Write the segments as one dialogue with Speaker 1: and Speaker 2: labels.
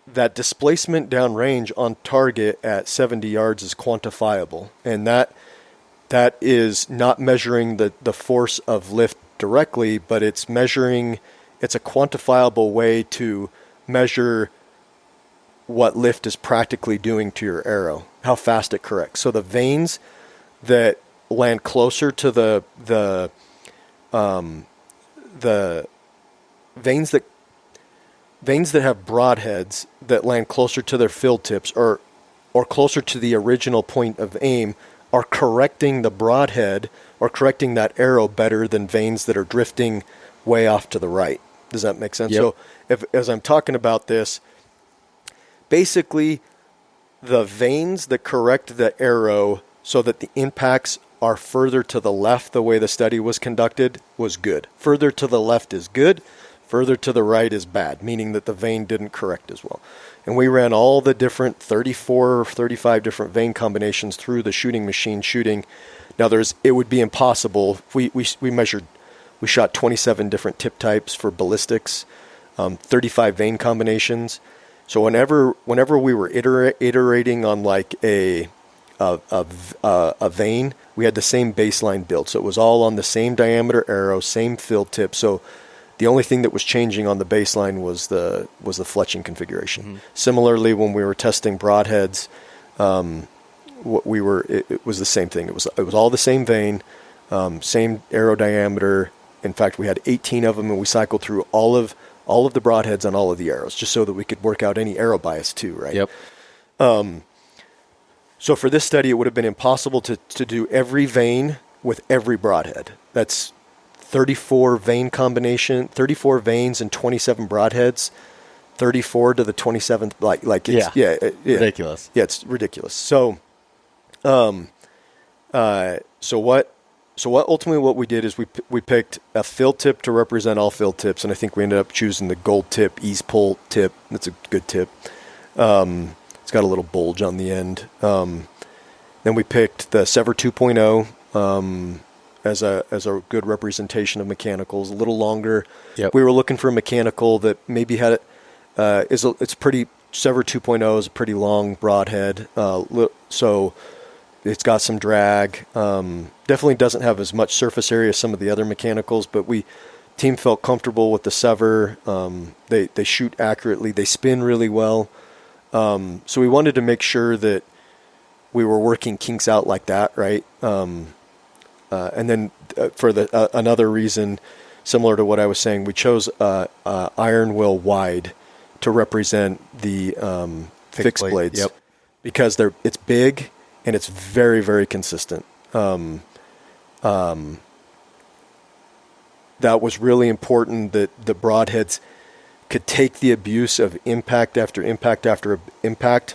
Speaker 1: that displacement downrange on target at 70 yards is quantifiable, and that is not measuring the force of lift directly, but it's a quantifiable way to measure what lift is practically doing to your arrow, how fast it corrects. So the vanes that land closer to the vanes that have broadheads that land closer to their fill tips or closer to the original point of aim are correcting the broadhead or correcting that arrow better than vanes that are drifting way off to the right. Does that make sense?
Speaker 2: Yep.
Speaker 1: So as I'm talking about this, basically the vanes that correct the arrow so that the impacts are further to the left, the way the study was conducted, was good. Further to the left is good. Further to the right is bad, meaning that the vane didn't correct as well. And we ran all the different 34 or 35 different vane combinations through the shooting machine shooting. Now it would be impossible. We shot 27 different tip types for ballistics, 35 vane combinations. So whenever we were iterating on like a vane, we had the same baseline build. So it was all on the same diameter arrow, same fill tip. So the only thing that was changing on the baseline was the fletching configuration. Mm-hmm. Similarly, when we were testing broadheads, it was the same thing. It was all the same vane, same arrow diameter. In fact, we had 18 of them, and we cycled through all of the broadheads on all of the arrows, just so that we could work out any arrow bias too, right?
Speaker 2: Yep.
Speaker 1: So for this study, it would have been impossible to do every vane with every broadhead. That's 34 vane combination, 34 vanes and 27 broadheads, 34 to the 27th. Like it's,
Speaker 2: ridiculous.
Speaker 1: Yeah, it's ridiculous. So, so what ultimately what we did is we picked a fill tip to represent all fill tips, and I think we ended up choosing the gold tip, ease pull tip. That's a good tip. It's got a little bulge on the end. Then we picked the Sever 2.0 as a good representation of mechanicals. A little longer.
Speaker 2: Yep.
Speaker 1: We were looking for a mechanical that maybe had it's pretty. Sever 2.0 is a pretty long broadhead, so it's got some drag. Definitely doesn't have as much surface area as some of the other mechanicals, but team felt comfortable with the Sever. They shoot accurately. They spin really well. So we wanted to make sure that we were working kinks out like that, right? And then for another reason, similar to what I was saying, we chose iron will wide to represent the fixed blades.
Speaker 2: Yep.
Speaker 1: Because it's big and it's very, very consistent. That was really important, that the broadheads could take the abuse of impact after impact after impact.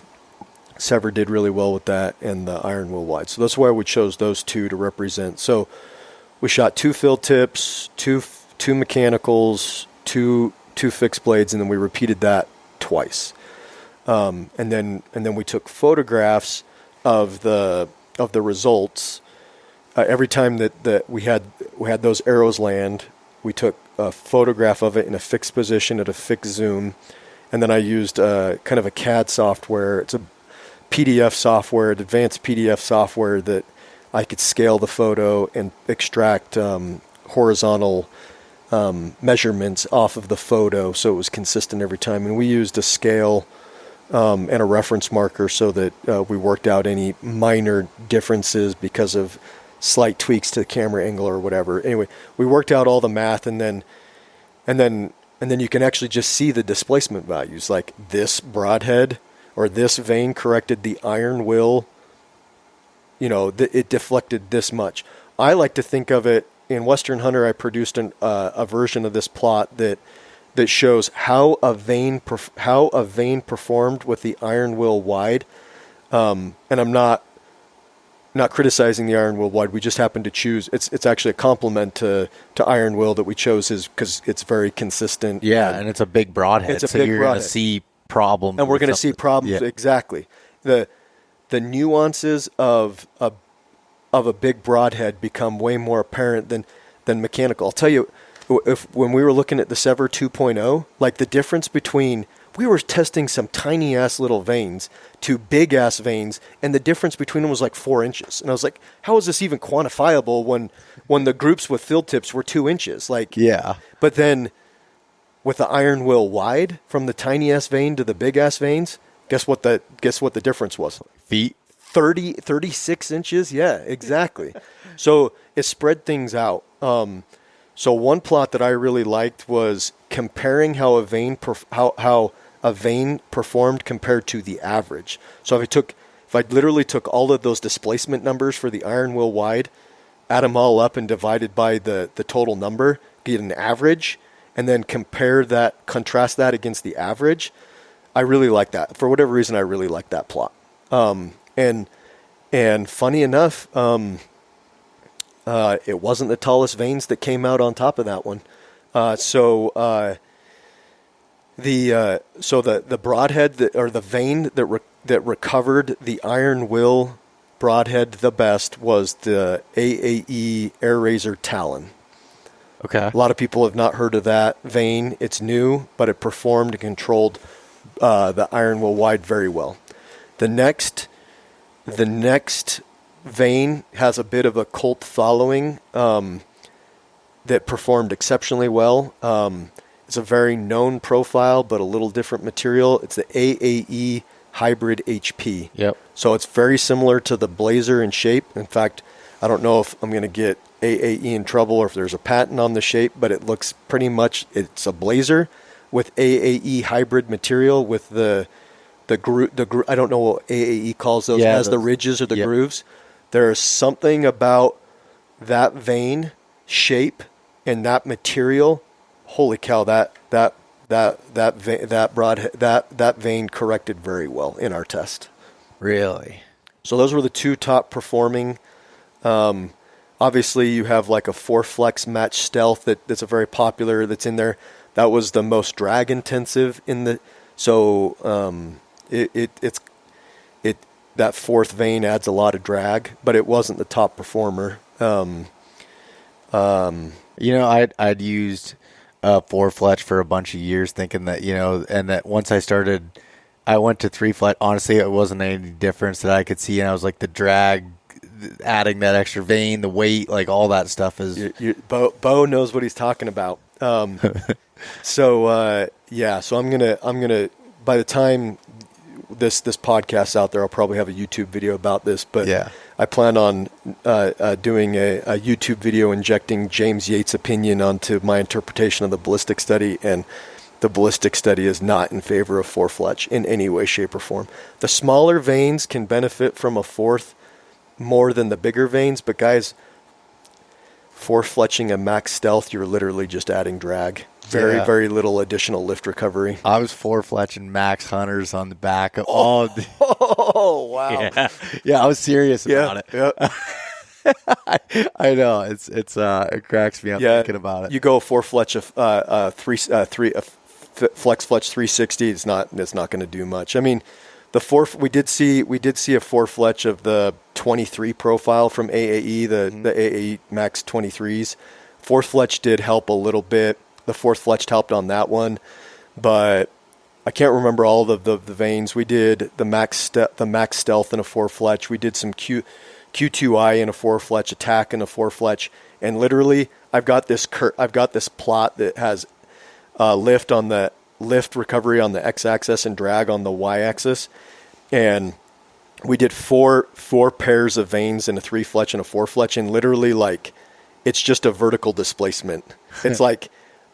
Speaker 1: Sever did really well with that, and the iron will wide. So that's why we chose those two to represent. So we shot 2 fill tips, two mechanicals, two fixed blades, and then we repeated that twice. And then we took photographs of the results. Every time that we had those arrows land, we took a photograph of it in a fixed position at a fixed zoom, and then I used kind of a CAD software. It's a PDF software, advanced PDF software that I could scale the photo and extract horizontal measurements off of the photo, so it was consistent every time. And we used a scale and a reference marker so that we worked out any minor differences because of slight tweaks to the camera angle or whatever. Anyway, we worked out all the math, and then you can actually just see the displacement values. Like this broadhead or this vane corrected the iron will, it deflected this much. I like to think of it, in Western Hunter, I produced a version of this plot that shows how a vane performed with the iron will wide. And I'm not criticizing the iron will wide. We just happened to choose. It's actually a compliment to iron will that we chose, is because it's very consistent.
Speaker 2: Yeah, and it's a big broadhead.
Speaker 1: It's a big
Speaker 2: you're
Speaker 1: broadhead.
Speaker 2: Going to see problems,
Speaker 1: and we're going to see problems.
Speaker 2: Yeah.
Speaker 1: Exactly. The nuances of a big broadhead become way more apparent than mechanical. I'll tell you, when we were looking at the Sever 2.0, like the difference between we were testing some tiny ass little vanes to big ass vanes, and the difference between them was like 4 inches. And I was like, how is this even quantifiable when the groups with field tips were 2 inches? Like,
Speaker 2: Yeah.
Speaker 1: But then with the iron will wide from the tiny ass vane to the big ass vanes, guess what the difference was?
Speaker 2: Feet.
Speaker 1: 36 inches. Yeah, exactly. So it spread things out. So one plot that I really liked was comparing how a vane performed compared to the average. So if I literally took all of those displacement numbers for the iron will wide, add them all up and divided by the total number, get an average, and then contrast that against the average. I really like that. For whatever reason, I really like that plot. And funny enough, it wasn't the tallest vanes that came out on top of that one. So the broadhead or the vane that recovered the iron will broadhead the best was the AAE Air Razor Talon.
Speaker 2: Okay.
Speaker 1: A lot of people have not heard of that vane. It's new, but it performed and controlled the iron will wide very well. The next vane has a bit of a cult following that performed exceptionally well. It's a very known profile, but a little different material. It's the AAE Hybrid HP.
Speaker 2: Yep.
Speaker 1: So it's very similar to the Blazer in shape. In fact, I don't know if I'm going to get AAE in trouble or if there's a patent on the shape, but it looks pretty much, it's a Blazer with AAE hybrid material with the groove. I don't know what AAE calls those, as the ridges or the grooves. There's something about that vane shape and that material. Holy cow! That vane corrected very well in our test.
Speaker 2: Really?
Speaker 1: So those were the two top performing. Obviously, you have like a four-fletch match stealth that's a very popular that's in there. That was the most drag intensive in the. So it's that fourth vane adds a lot of drag, but it wasn't the top performer.
Speaker 2: I'd used four-fletch for a bunch of years, thinking that and that once I went to three-fletch. Honestly, it wasn't any difference that I could see, and I was like, the drag, adding that extra vane, the weight, like all that stuff is.
Speaker 1: Bo knows what he's talking about. So I'm gonna by the time this podcast's out there, I'll probably have a YouTube video about this. But
Speaker 2: yeah.
Speaker 1: I plan on doing a YouTube video injecting James Yates' opinion onto my interpretation of the ballistic study, and the ballistic study is not in favor of four-fletch in any way, shape, or form. The smaller vanes can benefit from a fourth more than the bigger vanes, but guys, four-fletching a max stealth, you're literally just adding drag. Very little additional lift recovery.
Speaker 2: I was four-fletching max hunters on the back of all.
Speaker 1: Oh, wow.
Speaker 2: Yeah, I was serious about it.
Speaker 1: Yeah.
Speaker 2: I know it cracks me up thinking about it.
Speaker 1: You go four-fletch flex fletch 360. It's not going to do much. I mean, we did see a four-fletch of the 23 profile from AAE, the AAE Max 23s. Fourth fletch did help a little bit. The fourth fletch helped on that one, but I can't remember all of the vanes. We did the max stealth in a four fletch. We did some Q2I in a four fletch, attack in a four fletch, and literally I've got this plot that has lift recovery on the x-axis and drag on the y-axis, and we did four pairs of vanes in a three fletch and a four fletch, and literally like it's just a vertical displacement. It's like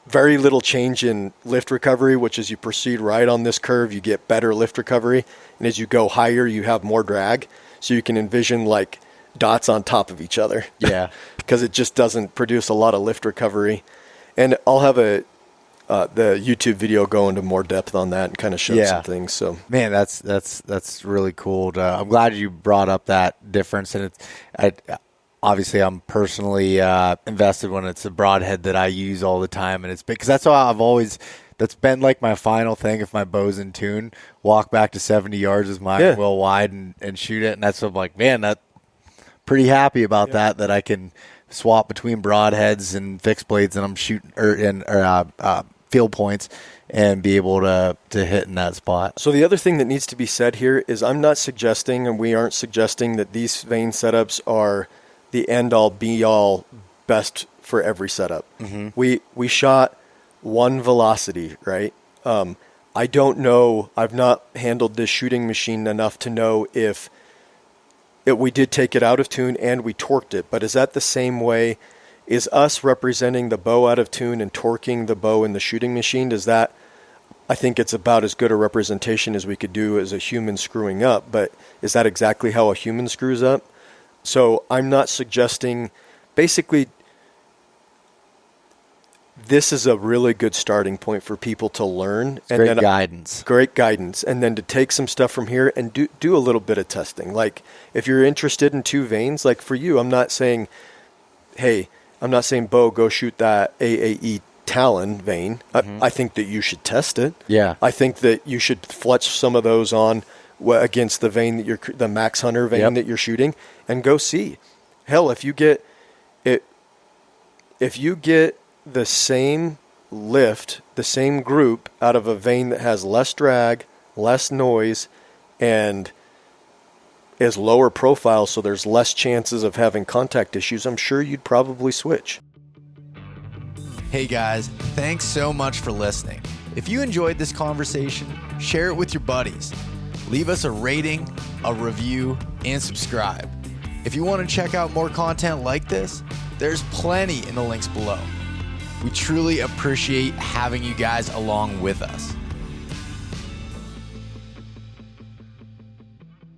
Speaker 1: very little change in lift recovery, which as you proceed right on this curve, you get better lift recovery. And as you go higher, you have more drag. So you can envision like dots on top of each other.
Speaker 2: Yeah.
Speaker 1: Because it just doesn't produce a lot of lift recovery. And I'll have the YouTube video go into more depth on that and kind of show some things. So
Speaker 2: man, that's really cool. I'm glad you brought up that difference. And obviously, I'm personally invested when it's a broadhead that I use all the time, and it's because that's how that's been like my final thing. If my bow's in tune, walk back to 70 yards with my well wide and shoot it, and that's what I'm like, man, that pretty happy about that I can swap between broadheads and fixed blades, and I'm shooting feel points and be able to hit in that spot.
Speaker 1: So the other thing that needs to be said here is I'm not suggesting, and we aren't suggesting, that these Vane setups are the end-all, be-all, best for every setup. We shot one velocity, right? I don't know. I've not handled this shooting machine enough to know if we did take it out of tune and we torqued it. But is that the same way? Is us representing the bow out of tune and torquing the bow in the shooting machine? Does that? I think it's about as good a representation as we could do as a human screwing up. But is that exactly how a human screws up? So I'm not suggesting. Basically, this is a really good starting point for people to learn.
Speaker 2: It's great guidance.
Speaker 1: Great guidance. And then to take some stuff from here and do a little bit of testing. Like, if you're interested in two vanes, like for you, I'm not saying, Bo, go shoot that AAE Talon vane. I think that you should test it.
Speaker 2: Yeah.
Speaker 1: I think that you should fletch some of those on against the vane that the Max Hunter vane that you're shooting, and go see. Hell, if you get the same lift, the same group out of a vane that has less drag, less noise, and is lower profile, so there's less chances of having contact issues, I'm sure you'd probably switch.
Speaker 3: Hey guys, thanks so much for listening. If you enjoyed this conversation, share it with your buddies. Leave us a rating, a review, and subscribe. If you want to check out more content like this, there's plenty in the links below. We truly appreciate having you guys along with us.